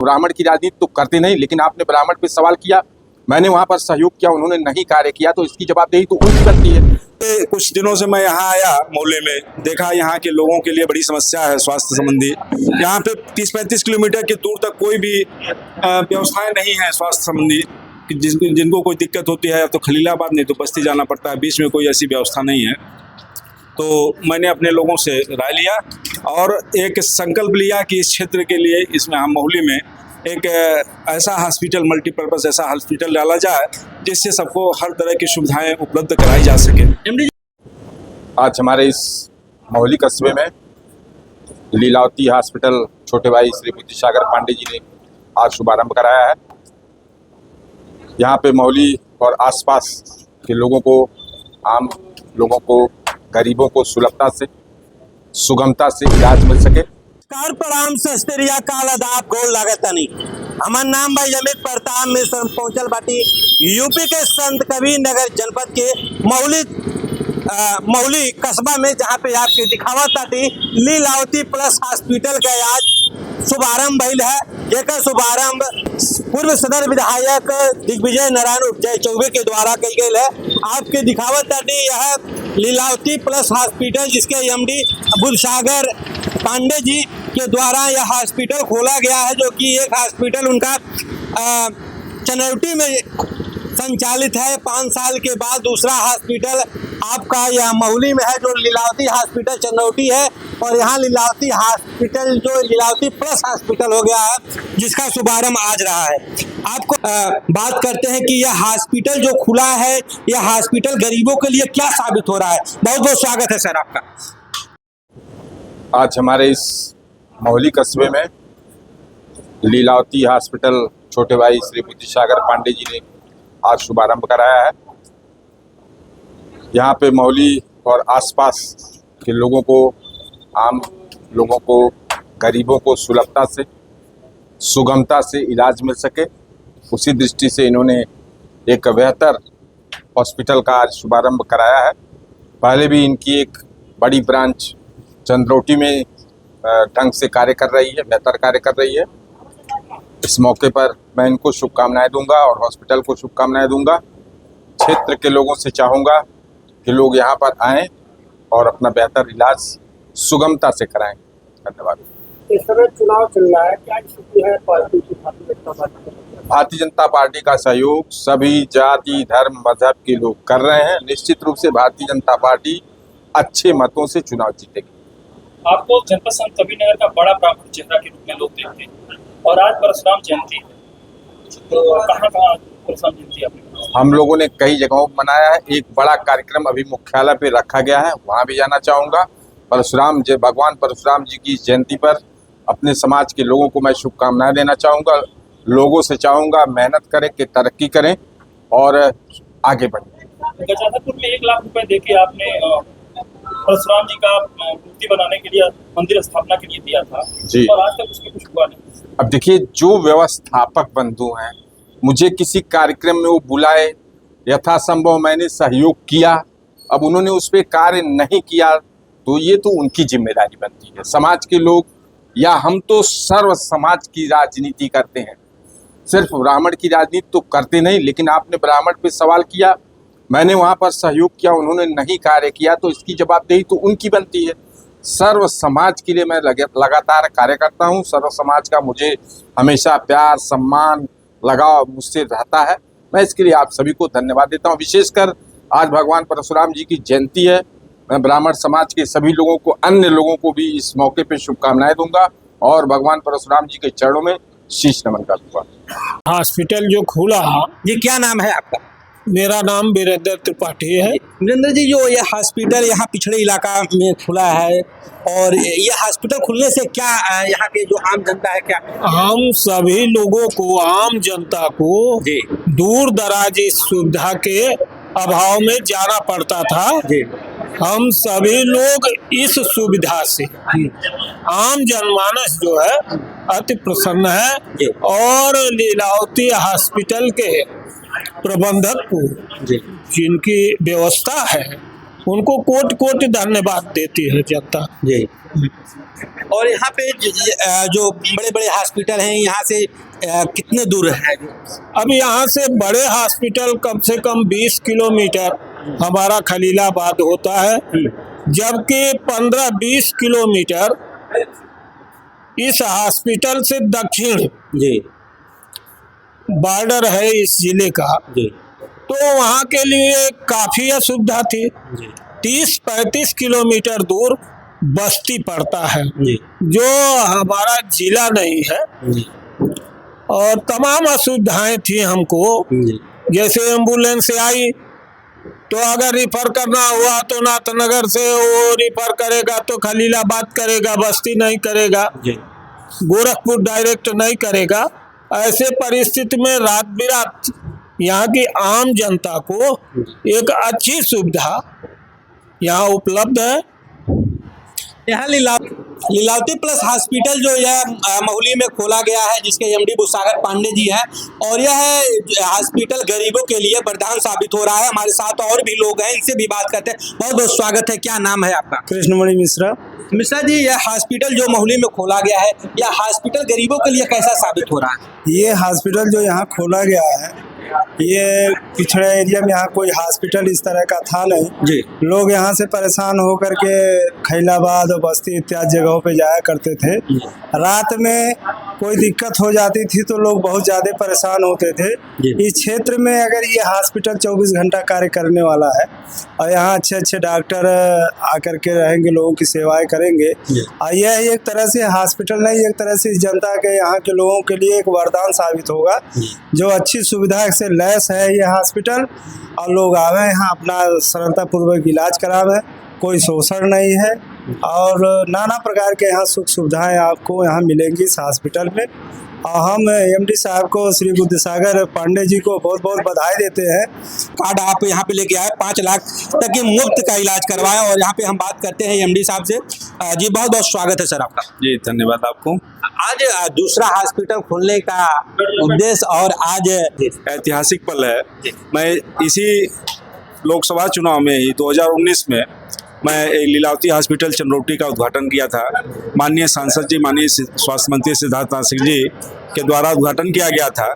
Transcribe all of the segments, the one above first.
ब्राह्मण की राजनीति तो करते नहीं, लेकिन आपने ब्राह्मण पे सवाल किया, मैंने वहां पर सहयोग किया, उन्होंने नहीं कार्य किया, तो इसकी जवाबदेही तो उनकी बनती है। कुछ दिनों से मैं यहाँ आया, मोहल्ले में देखा यहाँ के लोगों के लिए बड़ी समस्या है स्वास्थ्य संबंधी। यहाँ पे 30-35 किलोमीटर की दूर तक कोई भी व्यवस्थाएं नहीं है स्वास्थ्य संबंधी। जिनको कोई दिक्कत होती है तो खलीलाबाद नहीं तो बस्ती जाना पड़ता है, बीच में कोई ऐसी व्यवस्था नहीं है। तो मैंने अपने लोगों से राय लिया और एक संकल्प लिया कि इस क्षेत्र के लिए, इसमें हम मोहल्ले में एक ऐसा हॉस्पिटल, मल्टीपर्पज़ ऐसा हॉस्पिटल डाला जाए जिससे सबको हर तरह की सुविधाएं उपलब्ध कराई जा सके। आज हमारे इस मोहल्ली कस्बे में लीलावती हॉस्पिटल छोटे भाई श्री बुद्धि सागर पांडे जी ने आज शुभारंभ कराया है। यहाँ पे मोहल्ली और आसपास के लोगों को, आम लोगों को, गरीबों को सुलभता से, सुगमता से इलाज मिल सके। कार प्रणाम सस्तेरिया काल आदाब गोल लागतनी। हमार नाम भाई अमित प्रताप में पहुंचल बाटी यूपी के संत कबीर नगर जनपद के मोहल्ली कस्बा में, जहां पे आपके दिखावा ताटी लीलावती प्लस हॉस्पिटल का आज शुभारंभ भइल है। जेकर शुभारंभ पूर्व सदर विधायक दिग्विजय नारायण उपजय चौबे के द्वारा कई गई है। आपके दिखावत ताटी यह लीलावती प्लस हॉस्पिटल, जिसके एमडी बुद्धि सागर पांडे जी के द्वारा यह हॉस्पिटल खोला गया है, जो कि एक हॉस्पिटल उनका चनौटी में संचालित है। 5 साल के बाद दूसरा हॉस्पिटल आपका यह मोहल्ली में है, जो लीलावती हॉस्पिटल चनौटी है। और यहाँ लीलावती हॉस्पिटल जो लीलावती प्लस हॉस्पिटल हो गया है, जिसका शुभारंभ आज रहा है। आपको बात करते हैं कि यह हॉस्पिटल जो खुला है, यह हॉस्पिटल गरीबों के लिए क्या साबित हो रहा है। बहुत बहुत स्वागत है सर आपका। आज हमारे इस मोहल्ली कस्बे में लीलावती हॉस्पिटल छोटे भाई श्री बुद्धि सागर पांडे जी ने आज शुभारंभ कराया है। यहाँ पे मोहल्ली और आसपास के लोगों को, आम लोगों को, गरीबों को सुलभता से, सुगमता से इलाज मिल सके, उसी दृष्टि से इन्होंने एक बेहतर हॉस्पिटल का आज शुभारंभ कराया है। पहले भी इनकी एक बड़ी ब्रांच चंद्रौटी में ढंग से कार्य कर रही है, बेहतर कार्य कर रही है। इस मौके पर मैं इनको शुभकामनाएं दूंगा और हॉस्पिटल को शुभकामनाएं दूंगा। क्षेत्र के लोगों से चाहूँगा कि लोग यहाँ पर आएं और अपना बेहतर इलाज सुगमता से कराएं। धन्यवाद। इस समय चुनाव चल रहा है, क्या स्थिति है पार्टी की? भारतीय जनता पार्टी का सहयोग सभी जाति, धर्म, मजहब के लोग कर रहे हैं। निश्चित रूप से भारतीय जनता पार्टी अच्छे मतों से चुनाव जीतेगी। आपको जनपद संत कबीर नगर का बड़ा ब्राह्मण चेहरा के रूप में लोग देखते हैं, और आज परशुराम जयंती है, तो कहाँ परशुराम जयंती आपने? हम लोगों ने कई जगहों पर मनाया है। एक बड़ा कार्यक्रम अभी मुख्यालय पे रखा गया है, वहाँ भी जाना चाहूँगा। भगवान परशुराम जी की जयंती पर अपने समाज के लोगों को मैं शुभकामनाएं देना चाहूँगा। लोगों से चाहूँगा मेहनत करें, कि तरक्की करें और आगे बढ़ें। गजाधरपुर में 1 लाख रुपए देके आपने परशुराम जी का मूर्ति बनाने के लिए, मंदिर स्थापना के लिए दिया था जी, और आज तक उसमें कुछ हुआ नहीं। अब देखिए, जो व्यवस्थापक बंधु हैं, मुझे किसी कार्यक्रम में वो बुलाए, यथासंभव मैंने सहयोग किया, अब उन्होंने उस पर कार्य नहीं किया तो ये तो उनकी जिम्मेदारी बनती है। समाज के लोग या हम तो सर्व समाज की राजनीति करते हैं, सिर्फ ब्राह्मण की राजनीति तो करते नहीं। लेकिन आपने ब्राह्मण पे सवाल किया, मैंने वहाँ पर सहयोग किया, उन्होंने नहीं कार्य किया, तो इसकी जवाबदेही तो उनकी बनती है। सर्व समाज के लिए मैं लगातार कार्य करता हूँ। सर्व समाज का मुझे हमेशा प्यार, सम्मान, लगाव मुझसे रहता है। मैं इसके लिए आप सभी को धन्यवाद देता हूँ। विशेषकर आज भगवान परशुराम जी की जयंती है। मैं ब्राह्मण समाज के सभी लोगों को, अन्य लोगों को भी इस मौके पे शुभकामनाएं दूंगा और भगवान परशुराम जी के चरणों में शीश नमन करूंगा। हॉस्पिटल जो खुला, ये क्या नाम है आपका? मेरा नाम वीरेंद्र त्रिपाठी है। वीरेंद्र जी, जो यह हॉस्पिटल यहाँ पिछड़े इलाका में खुला है, और यह हॉस्पिटल खुलने से क्या यहाँ के जो आम जनता है, क्या हम सभी लोगों को, आम जनता को दूर दराज इस सुविधा के अभाव में जाना पड़ता था जी। हम सभी लोग इस सुविधा से, आम जनमानस जो है अति प्रसन्न है। और लीलावती हॉस्पिटल के प्रबंधक को, जिनकी व्यवस्था है, उनको कोटि कोटि धन्यवाद देती है जनता जी। और यहाँ पे जो बड़े बड़े हॉस्पिटल हैं यहाँ से कितने दूर है? अब यहाँ से बड़े हॉस्पिटल कम से कम 20 किलोमीटर हमारा खलीलाबाद होता है, जबकि 15-20 किलोमीटर इस हॉस्पिटल से दक्षिण जी बॉर्डर है इस जिले का। जी तो वहाँ के लिए काफ़ी असुविधा थी। 30-35 किलोमीटर दूर बस्ती पड़ता है, जी जो हमारा जिला नहीं है, जी और तमाम असुविधाएं थी हमको। जी जैसे एम्बुलेंस से आई तो अगर रिफर करना हुआ तो नाथनगर से वो रिफर करेगा तो खलीलाबाद करेगा, बस्ती नहीं करेगा, जी गोरखपुर डायरेक्ट नहीं करेगा। ऐसे परिस्थिति में रात बिरात यहाँ की आम जनता को एक अच्छी सुविधा यहाँ उपलब्ध है। यहाँ लीलावती प्लस हॉस्पिटल जो यह महुली में खोला गया है, जिसके एमडी बुसागर पांडे जी हैं, और यह हॉस्पिटल गरीबों के लिए वरदान साबित हो रहा है। हमारे साथ और भी लोग हैं, इनसे भी बात करते हैं। बहुत बहुत स्वागत है। क्या नाम है आपका? कृष्णमणि मिश्रा। मिश्रा जी, यह हॉस्पिटल जो महुली में खोला गया है, यह हॉस्पिटल गरीबों के लिए कैसा साबित हो रहा है? ये हॉस्पिटल जो यहाँ खोला गया है, ये पिछड़े एरिया में यहाँ कोई हॉस्पिटल इस तरह का था नहीं जी। लोग यहाँ से परेशान होकर के खैलाबाद और बस्ती इत्यादि जगहों पे जाया करते थे। रात में कोई दिक्कत हो जाती थी तो लोग बहुत ज़्यादा परेशान होते थे। इस क्षेत्र में अगर ये हॉस्पिटल 24 घंटा कार्य करने वाला है और यहाँ अच्छे अच्छे डॉक्टर आकर के रहेंगे, लोगों की सेवाएं करेंगे, और यह एक तरह से हॉस्पिटल नहीं, एक तरह से जनता के यहाँ के लोगों के लिए एक वरदान साबित होगा। जो अच्छी सुविधा से लैस है ये हॉस्पिटल, और लोग आवे यहाँ अपना सरलतापूर्वक इलाज करावे, कोई शोषण नहीं है, और नाना प्रकार के यहाँ सुख सुविधाएं आपको यहाँ मिलेंगी इस हॉस्पिटल में। और हम एमडी साहब को, श्री बुद्धसागर पांडे जी को बहुत बहुत बधाई देते हैं। कार्ड आप यहाँ पे लेके आए, 5 लाख तक के मुफ्त का इलाज करवाया, और यहाँ पे हम बात करते हैं एमडी साहब से। जी बहुत बहुत स्वागत है सर आपका। जी धन्यवाद आपको। आज दूसरा हॉस्पिटल खोलने का उद्देश्य और आज ऐतिहासिक पल है। मैं इसी लोकसभा चुनाव में ही 2019 में मैं एक लीलावती हॉस्पिटल चंद्रौटी का उद्घाटन किया था। माननीय सांसद जी, माननीय स्वास्थ्य मंत्री सिद्धार्थनाथ सिंह जी के द्वारा उद्घाटन किया गया था।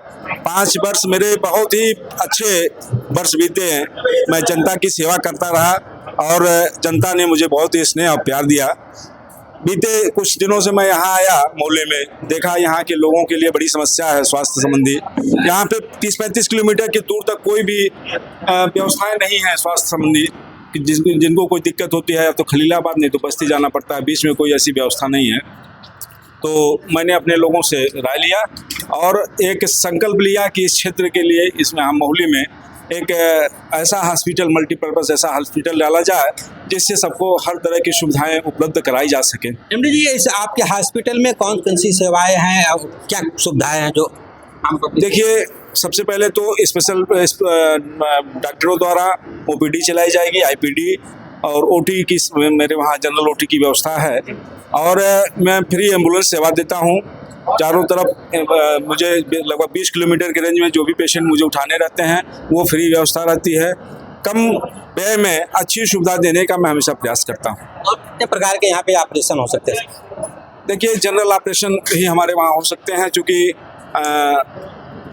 5 वर्ष मेरे बहुत ही अच्छे वर्ष बीते हैं। मैं जनता की सेवा करता रहा और जनता ने मुझे बहुत ही स्नेह और प्यार दिया। बीते कुछ दिनों से मैं यहाँ आया, मोहल्ले में देखा यहाँ के लोगों के लिए बड़ी समस्या है स्वास्थ्य संबंधी। यहाँ पे 30-35 किलोमीटर की दूर तक कोई भी व्यवस्थाएं नहीं है स्वास्थ्य संबंधी। जिनको कोई दिक्कत होती है तो खलीलाबाद नहीं तो बस्ती जाना पड़ता है, बीच में कोई ऐसी व्यवस्था नहीं है। तो मैंने अपने लोगों से राय लिया और एक संकल्प लिया कि इस क्षेत्र के लिए, इसमें हम महुली में एक ऐसा हॉस्पिटल, मल्टीपर्पज़ ऐसा हॉस्पिटल डाला जाए जिससे सबको हर तरह की सुविधाएं उपलब्ध कराई जा सके। एमडी जी, इस आपके हॉस्पिटल में कौन कौन सी सेवाएं हैं और क्या सुविधाएं हैं जो हमको? देखिए, सबसे पहले तो स्पेशल डॉक्टरों द्वारा ओपीडी चलाई जाएगी, आईपीडी और ओटी की, मेरे वहाँ जनरल ओटी की व्यवस्था है। और मैं फ्री एम्बुलेंस सेवा देता हूँ चारों तरफ। मुझे लगभग 20 किलोमीटर के रेंज में जो भी पेशेंट मुझे उठाने रहते हैं वो फ्री व्यवस्था रहती है। कम व्यय में अच्छी सुविधा देने का मैं हमेशा प्रयास करता हूँ। और कितने प्रकार के यहाँ पे ऑपरेशन हो सकते हैं? देखिए, जनरल ऑपरेशन ही हमारे वहाँ हो सकते हैं, चूँकि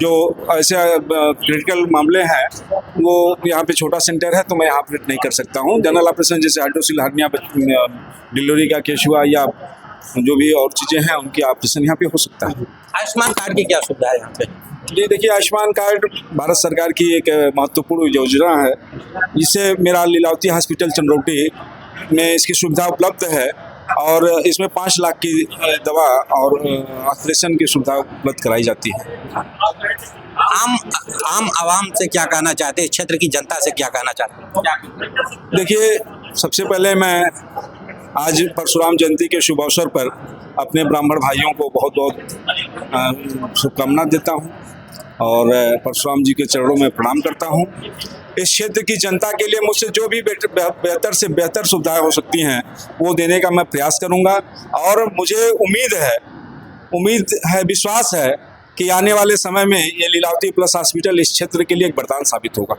जो ऐसे क्रिटिकल मामले हैं वो यहाँ पे छोटा सेंटर है तो मैं यहाँ ऑपरेट नहीं कर सकता हूँ। जनरल ऑपरेशन जैसे हाइड्रोसिल हर्निया, डिलीवरी का केस हुआ या जो भी और चीज़ें हैं उनकी ऑपरेशन यहाँ पे हो सकता है। आयुष्मान कार्ड की क्या सुविधा है यहाँ पे? जी देखिए, आयुष्मान कार्ड भारत सरकार की एक महत्वपूर्ण योजना है, जिससे मेरा लीलावती हॉस्पिटल चंद्रौटी में इसकी सुविधा उपलब्ध है और इसमें 5 लाख की दवा और ऑपरेशन की सुविधा उपलब्ध कराई जाती है। आम आवाम से क्या कहना चाहते हैं, क्षेत्र की जनता से क्या कहना चाहते हैं? देखिए, सबसे पहले मैं आज परशुराम जयंती के शुभ अवसर पर अपने ब्राह्मण भाइयों को बहुत बहुत शुभकामना देता हूँ और परशुराम जी के चरणों में प्रणाम करता हूँ। इस क्षेत्र की जनता के लिए मुझसे जो भी बेहतर से बेहतर सुविधाएं हो सकती हैं वो देने का मैं प्रयास करूँगा और मुझे उम्मीद है, विश्वास है कि आने वाले समय में ये लीलावती प्लस हॉस्पिटल इस क्षेत्र के लिए एक वरदान साबित होगा।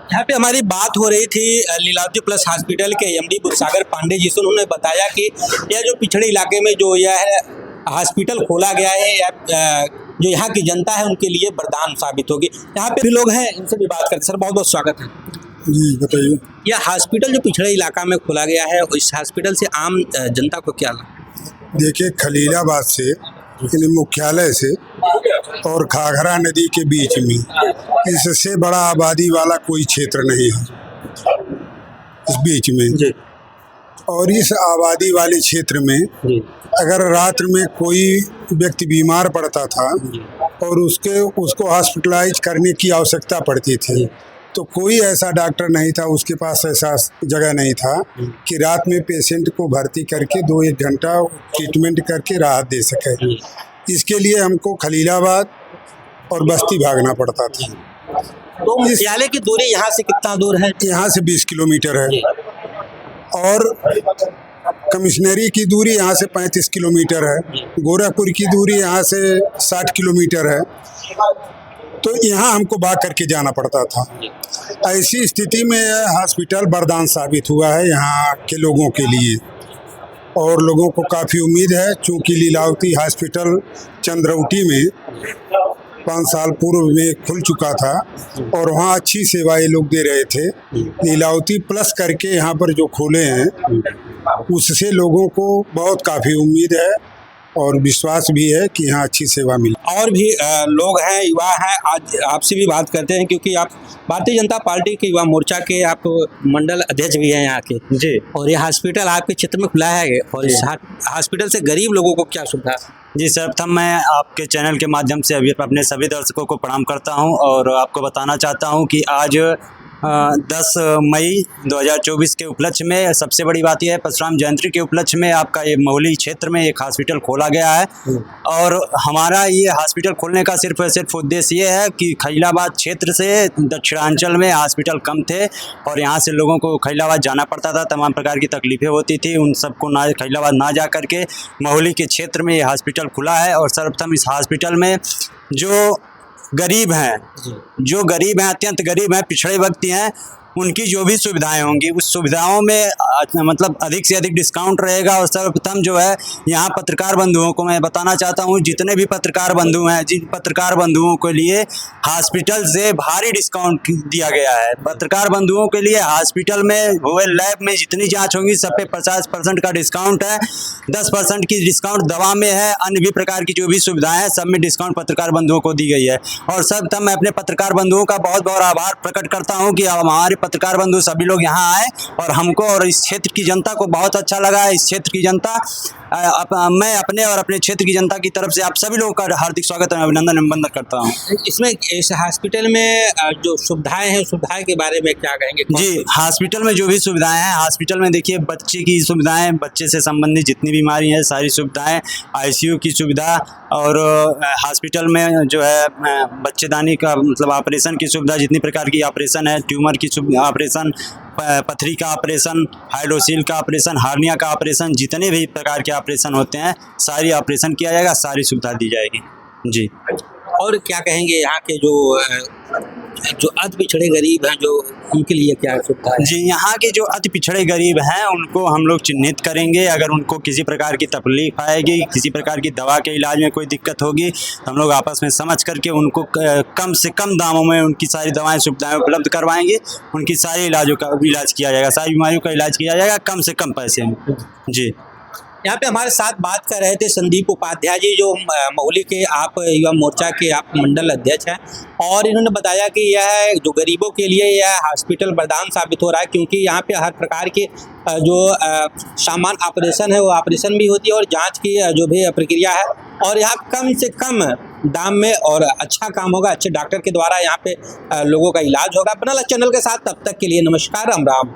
यहाँ पे हमारी बात हो रही थी लीलावती प्लस हॉस्पिटल के एमडी बुधसागर पांडे जी से। उन्होंने बताया कि यह जो पिछड़े इलाके में जो यह है हॉस्पिटल खोला गया है, जो यहाँ की जनता है उनके लिए वरदान साबित होगी। यहाँ पे भी लोग हैं, इनसे भी बात करते। सर बहुत बहुत स्वागत है जी, बताइए। यह हॉस्पिटल जो पिछड़े इलाका में खोला गया है, इस हॉस्पिटल से आम जनता को क्या लाभ? देखिए, खलीलाबाद से यानी मुख्यालय से और घाघरा नदी के बीच में इससे बड़ा आबादी वाला कोई क्षेत्र नहीं है इस बीच में। और इस आबादी वाले क्षेत्र में अगर रात में कोई व्यक्ति बीमार पड़ता था और उसको हॉस्पिटलाइज करने की आवश्यकता पड़ती थी, तो कोई ऐसा डॉक्टर नहीं था, उसके पास ऐसा जगह नहीं था कि रात में पेशेंट को भर्ती करके 2-1 घंटा ट्रीटमेंट करके राहत दे सके। इसके लिए हमको खलीलाबाद और बस्ती भागना पड़ता था। तो मुख्यालय की दूरी यहाँ से कितना दूर है? यहाँ से 20 किलोमीटर है और कमिश्नरी की दूरी यहाँ से 35 किलोमीटर है। गोरखपुर की दूरी यहाँ से 60 किलोमीटर है। तो यहाँ हमको भाग करके जाना पड़ता था। ऐसी स्थिति में यह हॉस्पिटल वरदान साबित हुआ है यहाँ के लोगों के लिए, और लोगों को काफ़ी उम्मीद है। चूँकि लीलावती हॉस्पिटल चंद्रौटी में 5 साल पूर्व में खुल चुका था और वहाँ अच्छी सेवाएं लोग दे रहे थे। लीलावती प्लस करके यहाँ पर जो खोले हैं, उससे लोगों को बहुत काफ़ी उम्मीद है और विश्वास भी है कि यहाँ अच्छी सेवा मिले। और भी लोग हैं, युवा हैं, आज आपसे भी बात करते हैं क्योंकि आप भारतीय जनता पार्टी के युवा मोर्चा के आप मंडल अध्यक्ष भी हैं यहाँ के जी। और ये हॉस्पिटल आपके क्षेत्र में खुला है, और इस हॉस्पिटल से गरीब लोगों को क्या सुविधा? जी सर्वप्रथम मैं आपके चैनल के माध्यम से अभी अपने सभी दर्शकों को प्रणाम करता हूं और आपको बताना चाहता हूं कि आज 10 मई 2024 के उपलक्ष्य में सबसे बड़ी बात यह है, परशुराम जयंती के उपलक्ष्य में आपका ये महुली क्षेत्र में एक हॉस्पिटल खोला गया है। और हमारा ये हॉस्पिटल खोलने का सिर्फ उद्देश्य ये है कि खलीलाबाद क्षेत्र से दक्षिणांचल में हॉस्पिटल कम थे और यहाँ से लोगों को खलीलाबाद जाना पड़ता था, तमाम प्रकार की तकलीफ़ें होती थी, उन सबको ना खलीलाबाद ना जा करके महुली के क्षेत्र में ये हॉस्पिटल खुला है। और सर्वप्रथम इस हॉस्पिटल में जो गरीब हैं, अत्यंत गरीब हैं, पिछड़े व्यक्ति हैं, उनकी जो भी सुविधाएं होंगी उस सुविधाओं में मतलब अधिक से अधिक डिस्काउंट रहेगा। और सर्वप्रथम जो है यहाँ पत्रकार बंधुओं को मैं बताना चाहता हूँ, जितने भी पत्रकार बंधु हैं, जिन पत्रकार बंधुओं के लिए हॉस्पिटल से भारी डिस्काउंट दिया गया है। पत्रकार बंधुओं के लिए हॉस्पिटल में हुए लैब में जितनी जाँच होंगी सब पे 50% का डिस्काउंट है, 10% की डिस्काउंट दवा में है, अन्य भी प्रकार की जो भी सुविधाएं हैं सब में डिस्काउंट पत्रकार बंधुओं को दी गई है। और सर्वप्रथम मैं अपने पत्रकार बंधुओं का बहुत बहुत आभार प्रकट करता हूँ कि हमारे पत्रकार बंधु सभी लोग यहाँ आए और हमको और इस क्षेत्र की जनता को बहुत अच्छा लगा है। इस क्षेत्र की जनता, मैं अपने और अपने क्षेत्र की जनता की तरफ से आप सभी लोगों का हार्दिक स्वागत और अभिनंदन वंदन करता हूँ। इसमें इस हॉस्पिटल में जो सुविधाएं हैं, सुविधाएं के बारे में क्या कहेंगे? जी, हॉस्पिटल में जो भी सुविधाएं हैं, हॉस्पिटल में देखिए बच्चे की सुविधाएं, बच्चे से संबंधित जितनी बीमारी है सारी सुविधाएं, ICU की सुविधा, और हॉस्पिटल में जो है बच्चेदानी का मतलब ऑपरेशन की सुविधा, जितनी प्रकार की ऑपरेशन है, ट्यूमर की ऑपरेशन, पथरी का ऑपरेशन, हाइड्रोसील का ऑपरेशन, हार्निया का ऑपरेशन, जितने भी प्रकार के ऑपरेशन होते हैं सारी ऑपरेशन किया जाएगा, सारी सुविधा दी जाएगी जी। और क्या कहेंगे यहाँ के जो अति पिछड़े गरीब हैं, जो उनके लिए क्या सुविधा है? जी, यहाँ के जो अति पिछड़े गरीब हैं उनको हम लोग चिन्हित करेंगे। अगर उनको किसी प्रकार की तकलीफ आएगी, किसी प्रकार की दवा के इलाज में कोई दिक्कत होगी, तो हम लोग आपस में समझ करके उनको कम से कम दामों में उनकी सारी दवाएं सुविधाएं उपलब्ध करवाएंगे। उनकी सारी इलाज किया जाएगा, सारी बीमारियों का इलाज किया जाएगा कम से कम पैसे में जी। यहाँ पे हमारे साथ बात कर रहे थे संदीप उपाध्याय जी, जो महुली के आप युवा मोर्चा के आप मंडल अध्यक्ष हैं, और इन्होंने बताया कि यह जो गरीबों के लिए यह हॉस्पिटल वरदान साबित हो रहा है, क्योंकि यहाँ पे हर प्रकार के जो सामान ऑपरेशन है वो ऑपरेशन भी होती है और जांच की जो भी प्रक्रिया है, और यहाँ कम से कम दाम में और अच्छा काम होगा, अच्छे डॉक्टर के द्वारा यहाँ पे लोगों का इलाज होगा। अपना चैनल के साथ तब तक के लिए नमस्कार, राम राम।